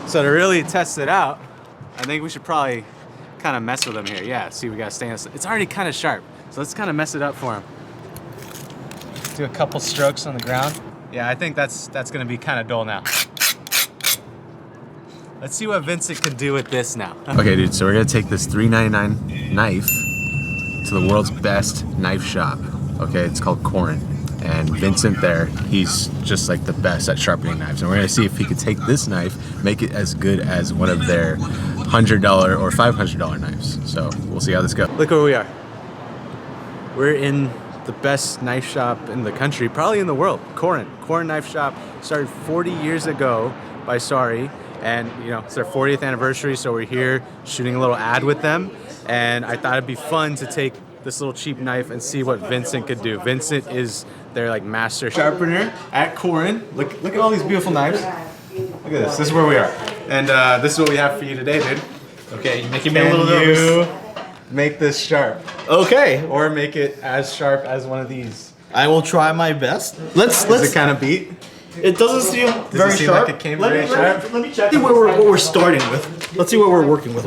So to really test it out, I think we should probably kind of mess with him here. Yeah, see, we got stainless. It's already kind of sharp, so let's kind of mess it up for him. Do a couple strokes on the ground. Yeah, I think that's gonna be kind of dull now. Let's see what Vincent can do with this now. Okay, dude, so we're gonna take this $3.99 knife to the world's best knife shop. Okay, it's called Corin. And Vincent there, he's just like the best at sharpening knives. And we're gonna see if he could take this knife, make it as good as one of their $100 or $500 knives. So we'll see how this goes. Look where we are. We're in the best knife shop in the country, probably in the world, Corin. Corin Knife Shop started 40 years ago by Sari. And you know, it's their 40th anniversary, so we're here shooting a little ad with them. And I thought it'd be fun to take this little cheap knife and see what Vincent could do. Vincent is their like master sharpener at Corin. Look at all these beautiful knives. Look at this. This is where we are. And this is what we have for you today, dude. Okay, you're making me a little nervous. Make this sharp. Okay. Or make it as sharp as one of these. I will try my best. Does it kind of beat? It doesn't seem very sharp. Like it came very sharp? Let me check. See what we're starting with. Let's see what we're working with.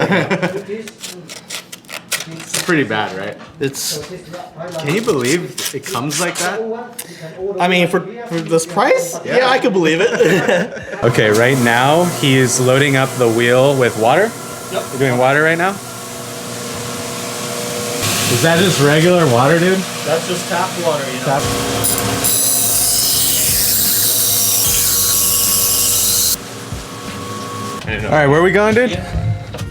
It's pretty bad, right? Can you believe it comes like that? I mean, for this price, yeah, I could believe it. Okay, right now he is loading up the wheel with water. Yep. You're doing water right now? Is that just regular water, dude? That's just tap water, you know. All right, where are we going, dude?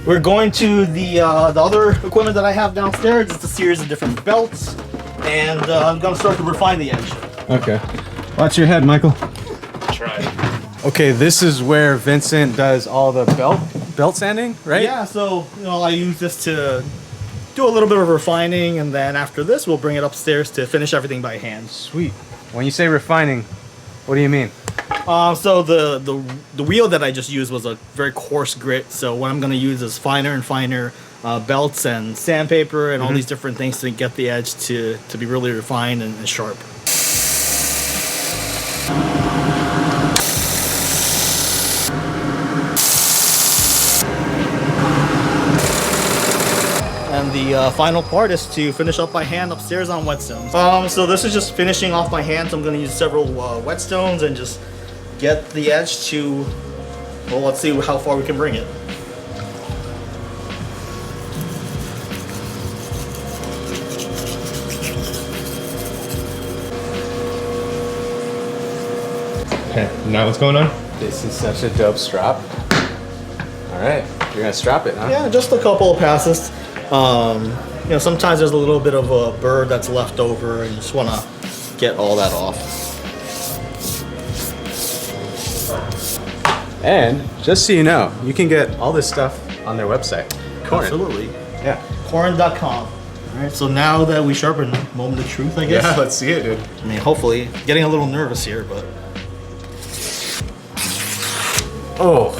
We're going to the other equipment that I have downstairs. It's a series of different belts, and I'm gonna start to refine the edge. Okay. Watch your head, Michael. Try. Okay, this is where Vincent does all the belt sanding, right? Yeah, so I use this to do a little bit of refining, and then after this, we'll bring it upstairs to finish everything by hand. Sweet. When you say refining, what do you mean? So the wheel that I just used was a very coarse grit. So what I'm going to use is finer and finer belts and sandpaper and all these different things to get the edge to be really refined and sharp. And the final part is to finish up by hand upstairs on whetstones. So this is just finishing off by hand. So I'm going to use several whetstones and just get the edge to, well, let's see how far we can bring it. Okay, now what's going on? This is such a dope strap. All right, you're gonna strap it, huh? Yeah, just a couple of passes. Sometimes there's a little bit of a burr that's left over, and you just want to get all that off. And just so you know, you can get all this stuff on their website. Corin. Absolutely. Yeah. Corin.com. All right, so now that we sharpen, moment of truth, I guess. Yeah, let's see it, dude. I mean, hopefully, getting a little nervous here, but. Oh.